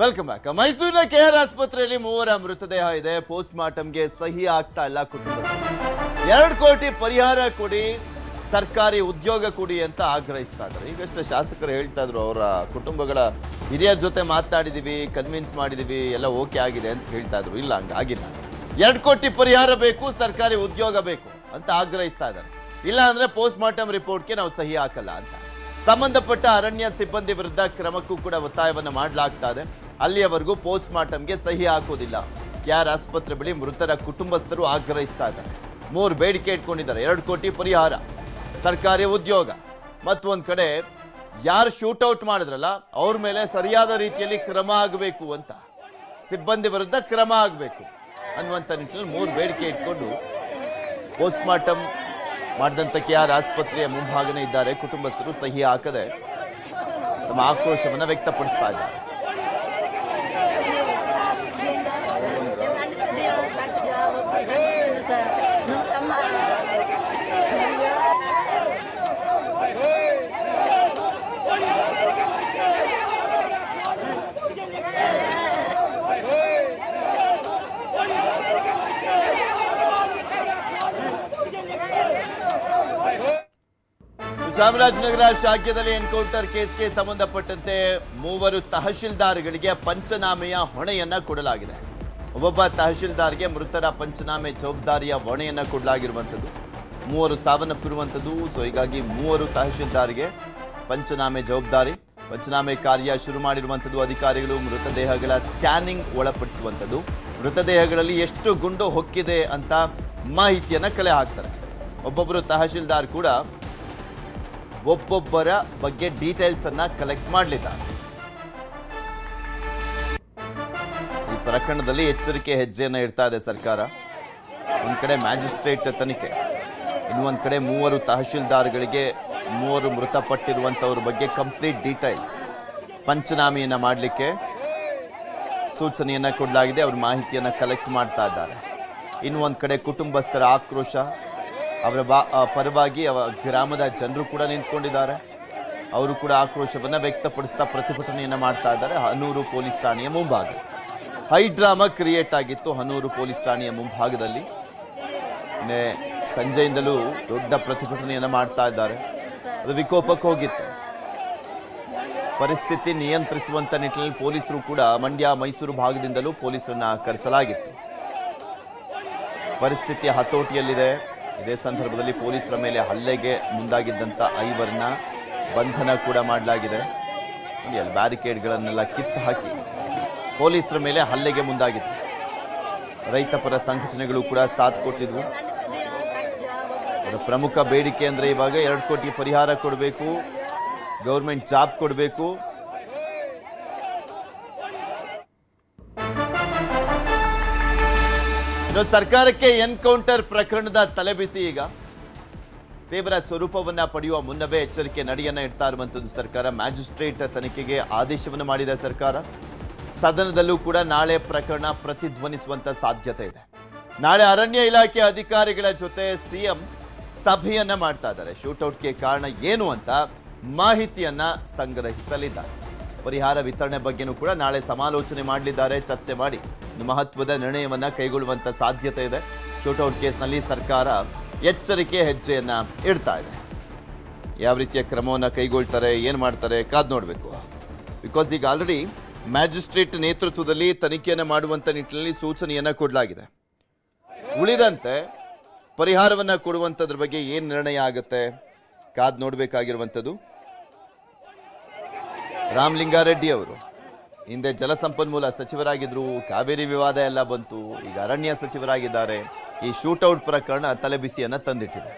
Welcome back. ಮೈಸೂರಿನ K R ಆಸ್ಪತ್ರೆಯಲ್ಲಿ ಮೂವರ ಮೃತದೇಹ ಇದೆ. ಪೋಸ್ಟ್ ಮಾರ್ಟಂಗೆ ಸಹಿ ಆಗ್ತಾ ಇಲ್ಲ ಕುಟುಂಬ. 2 ಕೋಟಿ ಪರಿಹಾರ ಕೊಡಿ, ಸರ್ಕಾರಿ ಉದ್ಯೋಗ ಕೊಡಿ ಅಂತ ಆಗ್ರಹಿಸ್ತಾ ಇದ್ದಾರೆ. ಈಗಷ್ಟೇ ಶಾಸಕರು ಹೇಳ್ತಾ ಇದ್ರು, ಅವರ ಕುಟುಂಬಗಳ ಹಿರಿಯರ ಜೊತೆ ಮಾತಾಡಿದೀವಿ, ಕನ್ವಿನ್ಸ್ ಮಾಡಿದೀವಿ, ಎಲ್ಲ ಓಕೆ ಆಗಿದೆ ಅಂತ ಹೇಳ್ತಾ ಇದ್ರು. ಇಲ್ಲ, ಹಂಗಾಗಿಲ್ಲ. 2 ಕೋಟಿ ಪರಿಹಾರ ಬೇಕು, ಸರ್ಕಾರಿ ಉದ್ಯೋಗ ಬೇಕು ಅಂತ ಆಗ್ರಹಿಸ್ತಾ ಇದ್ದಾರೆ. ಇಲ್ಲ ಅಂದ್ರೆ ಪೋಸ್ಟ್ ಮಾರ್ಟಮ್ ರಿಪೋರ್ಟ್ಗೆ ನಾವು ಸಹಿ ಹಾಕಲ್ಲ ಅಂತ. ಸಂಬಂಧಪಟ್ಟ ಅರಣ್ಯ ಸಿಬ್ಬಂದಿ ವಿರುದ್ಧ ಕ್ರಮಕ್ಕೂ ಕೂಡ ಒತ್ತಾಯವನ್ನು ಮಾಡಲಾಗ್ತಾ ಇದೆ. ಅಲ್ಲಿಯವರೆಗೂ ಪೋಸ್ಟ್ ಮಾರ್ಟಮ್ಗೆ ಸಹಿ ಹಾಕೋದಿಲ್ಲ. ಕೆಆರ್ ಆಸ್ಪತ್ರೆ ಬಳಿ ಮೃತರ ಕುಟುಂಬಸ್ಥರು ಆಗ್ರಹಿಸ್ತಾ ಇದ್ದಾರೆ. 3 ಬೇಡಿಕೆ ಇಟ್ಕೊಂಡಿದ್ದಾರೆ. 2 ಕೋಟಿ ಪರಿಹಾರ, ಸರ್ಕಾರಿ ಉದ್ಯೋಗ, ಮತ್ತೊಂದ್ ಕಡೆ ಯಾರು ಶೂಟೌಟ್ ಮಾಡಿದ್ರಲ್ಲ ಅವ್ರ ಮೇಲೆ ಸರಿಯಾದ ರೀತಿಯಲ್ಲಿ ಕ್ರಮ ಆಗಬೇಕು ಅಂತ, ಸಿಬ್ಬಂದಿ ವಿರುದ್ಧ ಕ್ರಮ ಆಗಬೇಕು ಅನ್ನುವಂಥ ನಿಟ್ಟಿನಲ್ಲಿ 3 ಬೇಡಿಕೆ ಇಟ್ಕೊಂಡು ಪೋಸ್ಟ್ ಮಾರ್ಟಮ್ ಮಾಡಿದಂಥ ಕೆಆರ್ ಆಸ್ಪತ್ರೆಯ ಮುಂಭಾಗನೇ ಇದ್ದಾರೆ. ಕುಟುಂಬಸ್ಥರು ಸಹಿ ಹಾಕದೆ ತಮ್ಮ ಆಕ್ರೋಶವನ್ನು ವ್ಯಕ್ತಪಡಿಸ್ತಾ ಇದ್ದಾರೆ. ಚಾಮರಾಜನಗರ ಶಾಖೆಯಲ್ಲಿ ಎನ್ಕೌಂಟರ್ ಕೇಸ್ಗೆ ಸಂಬಂಧಪಟ್ಟಂತೆ 3 ತಹಶೀಲ್ದಾರ್ಗಳಿಗೆ ಪಂಚನಾಮೆಯ ಹೊಣೆಯನ್ನ ಕೊಡಲಾಗಿದೆ. ಒಬ್ಬೊಬ್ಬ ತಹಶೀಲ್ದಾರ್ಗೆ ಮೃತರ ಪಂಚನಾಮೆ ಜವಾಬ್ದಾರಿಯ ಹೊಣೆಯನ್ನ ಕೊಡಲಾಗಿರುವಂಥದ್ದು. 3 ಸಾವನ್ನಪ್ಪಿರುವಂಥದ್ದು. ಸೊ ಹೀಗಾಗಿ 3 ತಹಶೀಲ್ದಾರ್ಗೆ ಪಂಚನಾಮೆ ಜವಾಬ್ದಾರಿ. ಪಂಚನಾಮೆ ಕಾರ್ಯ ಶುರು ಮಾಡಿರುವಂಥದ್ದು ಅಧಿಕಾರಿಗಳು. ಮೃತದೇಹಗಳ ಸ್ಕ್ಯಾನಿಂಗ್ ಒಳಪಡಿಸುವಂಥದ್ದು. ಮೃತದೇಹಗಳಲ್ಲಿ ಎಷ್ಟು ಗುಂಡು ಹೊಕ್ಕಿದೆ ಅಂತ ಮಾಹಿತಿಯನ್ನ ಕಲೆ ಹಾಕ್ತಾರೆ. ಒಬ್ಬೊಬ್ಬರು ತಹಶೀಲ್ದಾರ್ ಕೂಡ ಒಬ್ಬೊಬ್ಬರ ಬಗ್ಗೆ ಡೀಟೇಲ್ಸ್ ಅನ್ನ ಕಲೆಕ್ಟ್ ಮಾಡಲಿದ್ದಾರೆ. ಈ ಪ್ರಕರಣದಲ್ಲಿ ಎಚ್ಚರಿಕೆ ಹೆಜ್ಜೆಯನ್ನ ಇಡ್ತಾ ಇದೆ ಸರ್ಕಾರ. ಒಂದ್ ಕಡೆ ಮ್ಯಾಜಿಸ್ಟ್ರೇಟ್ ತನಿಖೆ, ಇನ್ನೊಂದ್ ಕಡೆ 3 ತಹಶೀಲ್ದಾರ್ಗಳಿಗೆ 3 ಮೃತಪಟ್ಟಿರುವಂತವ್ರ ಬಗ್ಗೆ ಕಂಪ್ಲೀಟ್ ಡೀಟೇಲ್ಸ್ ಪಂಚನಾಮೆಯನ್ನ ಮಾಡಲಿಕ್ಕೆ ಸೂಚನೆಯನ್ನ ಕೊಡಲಾಗಿದೆ. ಅವ್ರ ಮಾಹಿತಿಯನ್ನ ಕಲೆಕ್ಟ್ ಮಾಡ್ತಾ ಇದ್ದಾರೆ. ಇನ್ನೊಂದ್ ಕಡೆ ಕುಟುಂಬಸ್ಥರ ಆಕ್ರೋಶ, ಅವರ ಪರವಾಗಿ ಗ್ರಾಮದ ಜನರು ಕೂಡ ನಿಂತ್ಕೊಂಡಿದ್ದಾರೆ. ಅವರು ಕೂಡ ಆಕ್ರೋಶವನ್ನು ವ್ಯಕ್ತಪಡಿಸ್ತಾ ಪ್ರತಿಭಟನೆಯನ್ನು ಮಾಡ್ತಾ ಇದ್ದಾರೆ. ಹನೂರು ಪೊಲೀಸ್ ಠಾಣೆಯ ಮುಂಭಾಗ ಹೈಡ್ರಾಮಾ ಕ್ರಿಯೇಟ್ ಆಗಿತ್ತು. ಹನೂರು ಪೊಲೀಸ್ ಠಾಣೆಯ ಮುಂಭಾಗದಲ್ಲಿ ಸಂಜೆಯಿಂದಲೂ ದೊಡ್ಡ ಪ್ರತಿಭಟನೆಯನ್ನು ಮಾಡ್ತಾ ಇದ್ದಾರೆ. ಅದು ವಿಕೋಪಕ್ಕೆ ಹೋಗಿತ್ತು. ಪರಿಸ್ಥಿತಿ ನಿಯಂತ್ರಿಸುವಂತ ನಿಟ್ಟಿನಲ್ಲಿ ಪೊಲೀಸರು ಕೂಡ ಮಂಡ್ಯ, ಮೈಸೂರು ಭಾಗದಿಂದಲೂ ಪೊಲೀಸರನ್ನ ಕರೆಸಲಾಗಿತ್ತು. ಪರಿಸ್ಥಿತಿ ಹತೋಟಿಯಲ್ಲಿದೆ. ಇದೇ ಸಂದರ್ಭದಲ್ಲಿ ಪೊಲೀಸರ ಮೇಲೆ ಹಲ್ಲೆಗೆ ಮುಂದಾಗಿದ್ದಂಥ 5ರನ್ನ ಬಂಧನ ಕೂಡ ಮಾಡಲಾಗಿದೆ. ಬ್ಯಾರಿಕೇಡ್ಗಳನ್ನೆಲ್ಲ ಕಿತ್ತು ಹಾಕಿ ಪೊಲೀಸರ ಮೇಲೆ ಹಲ್ಲೆಗೆ ಮುಂದಾಗಿತ್ತು. ರೈತ ಪರ ಸಂಘಟನೆಗಳು ಕೂಡ ಸಾಥ್ ಕೊಟ್ಟಿದ್ವು. ಪ್ರಮುಖ ಬೇಡಿಕೆ ಅಂದ್ರೆ ಇವಾಗ 2 ಕೋಟಿ ಪರಿಹಾರ ಕೊಡಬೇಕು, ಗೌರ್ಮೆಂಟ್ ಜಾಬ್ ಕೊಡಬೇಕು. ಸರ್ಕಾರಕ್ಕೆ ಎನ್ಕೌಂಟರ್ ಪ್ರಕರಣದ ತಲೆಬಿಸಿ ಈಗ ತೀವ್ರ ಸ್ವರೂಪವನ್ನ ಪಡೆಯುವ ಮುನ್ನವೇ ಎಚ್ಚರಿಕೆ ನಡೆಯನ್ನ ಇಡ್ತಾ ಇರುವಂತದ್ದು ಸರ್ಕಾರ. ಮ್ಯಾಜಿಸ್ಟ್ರೇಟ್ ತನಿಖೆಗೆ ಆದೇಶವನ್ನು ಮಾಡಿದ ಸರ್ಕಾರ. ಸದನದಲ್ಲೂ ಕೂಡ ನಾಳೆ ಪ್ರಕರಣ ಪ್ರತಿಧ್ವನಿಸುವಂತ ಸಾಧ್ಯತೆ ಇದೆ. ನಾಳೆ ಅರಣ್ಯ ಇಲಾಖೆ ಅಧಿಕಾರಿಗಳ ಜೊತೆ ಸಿಎಂ ಸಭೆಯನ್ನ ಮಾಡ್ತಾ ಇದ್ದಾರೆ. ಶೂಟೌಟ್ಗೆ ಕಾರಣ ಏನು ಅಂತ ಮಾಹಿತಿಯನ್ನ ಸಂಗ್ರಹಿಸಲಿದ್ದಾರೆ. ಪರಿಹಾರ ವಿತರಣೆ ಬಗ್ಗೆನೂ ಕೂಡ ನಾಳೆ ಸಮಾಲೋಚನೆ ಮಾಡಲಿದ್ದಾರೆ. ಚರ್ಚೆ ಮಾಡಿ ಮಹತ್ವದ ನಿರ್ಣಯವನ್ನ ಕೈಗೊಳ್ಳುವಂತ ಸಾಧ್ಯತೆ ಇದೆ. ಶೂಟೌಟ್ ಕೇಸ್ನಲ್ಲಿ ಸರ್ಕಾರ ಎಚ್ಚರಿಕೆ ಹೆಜ್ಜೆಯನ್ನ ಇಡ್ತಾ ಇದೆ. ಯಾವ ರೀತಿಯ ಕ್ರಮವನ್ನ ಕೈಗೊಳ್ತಾರೆ, ಏನ್ ಮಾಡ್ತಾರೆ ಕಾದ್ ನೋಡಬೇಕು. ಬಿಕಾಸ್ ಈಗ ಆಲ್ರೆಡಿ ಮ್ಯಾಜಿಸ್ಟ್ರೇಟ್ ನೇತೃತ್ವದಲ್ಲಿ ತನಿಖೆಯನ್ನ ಮಾಡುವಂತ ನಿಟ್ಟಿನಲ್ಲಿ ಸೂಚನೆಯನ್ನ ಕೊಡಲಾಗಿದೆ. ಉಳಿದಂತೆ ಪರಿಹಾರವನ್ನ ಕೊಡುವಂತದ್ರ ಬಗ್ಗೆ ಏನ್ ನಿರ್ಣಯ ಆಗುತ್ತೆ ಕಾದ್ ನೋಡಬೇಕಾಗಿರುವಂಥದ್ದು. ರಾಮಲಿಂಗಾರೆಡ್ಡಿ ಅವರು ಹಿಂದೆ ಜಲಸಂಪನ್ಮೂಲ ಸಚಿವರಾಗಿದ್ರು. ಕಾವೇರಿ ವಿವಾದ ಎಲ್ಲ ಬಂತು. ಈಗ ಅರಣ್ಯ ಸಚಿವರಾಗಿದ್ದಾರೆ. ಈ ಶೂಟೌಟ್ ಪ್ರಕರಣ ತಲೆಬಿಸಿಯನ್ನ ತಂದಿಟ್ಟಿದೆ.